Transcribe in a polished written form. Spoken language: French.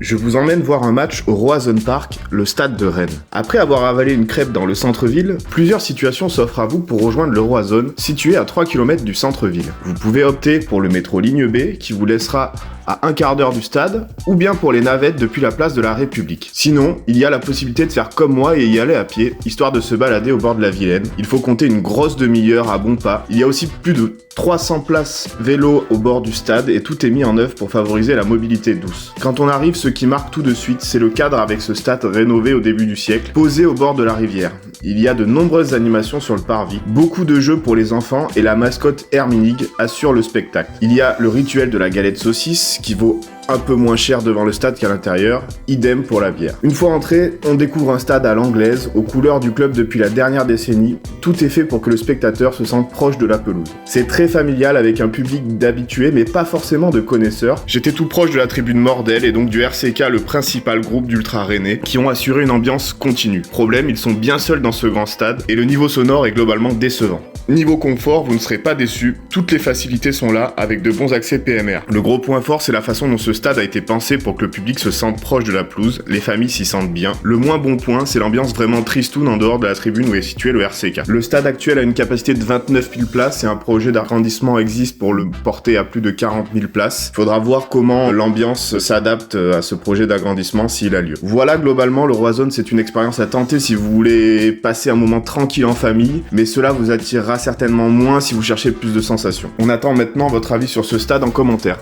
Je vous emmène voir un match au Roazhon Park, le stade de Rennes. Après avoir avalé une crêpe dans le centre-ville, plusieurs situations s'offrent à vous pour rejoindre le Roazhon, situé à 3 km du centre-ville. Vous pouvez opter pour le métro ligne B, qui vous laissera à un quart d'heure du stade, ou bien pour les navettes depuis la place de la République. Sinon, il y a la possibilité de faire comme moi et y aller à pied, histoire de se balader au bord de la Vilaine. Il faut compter une grosse demi-heure à bons pas. Il y a aussi plus de 300 places vélo au bord du stade et tout est mis en œuvre pour favoriser la mobilité douce. Quand on arrive, ce qui marque tout de suite, c'est le cadre avec ce stade rénové au début du siècle, posé au bord de la rivière. Il y a de nombreuses animations sur le parvis, beaucoup de jeux pour les enfants et la mascotte Herminig assure le spectacle. Il y a le rituel de la galette saucisse qui vaut un peu moins cher devant le stade qu'à l'intérieur, idem pour la bière. Une fois entré, on découvre un stade à l'anglaise, aux couleurs du club depuis la dernière décennie. Tout est fait pour que le spectateur se sente proche de la pelouse. C'est très familial avec un public d'habitués, mais pas forcément de connaisseurs. J'étais tout proche de la tribune Mordel et donc du RCK, le principal groupe d'ultra rennais, qui ont assuré une ambiance continue. Problème, ils sont bien seuls dans ce grand stade et le niveau sonore est globalement décevant. Niveau confort, vous ne serez pas déçus, toutes les facilités sont là avec de bons accès PMR. Le gros point fort, c'est la façon dont ce stade a été pensé pour que le public se sente proche de la pelouse, les familles s'y sentent bien. Le moins bon point, c'est l'ambiance vraiment tristoune en dehors de la tribune où est situé le RCK. Le stade actuel a une capacité de 29 000 places et un projet d'agrandissement existe pour le porter à plus de 40 000 places. Faudra voir comment l'ambiance s'adapte à ce projet d'agrandissement s'il a lieu. Voilà, globalement, le Roazhon, c'est une expérience à tenter si vous voulez passer un moment tranquille en famille, mais cela vous attirera certainement moins si vous cherchez plus de sensations. On attend maintenant votre avis sur ce stade en commentaire.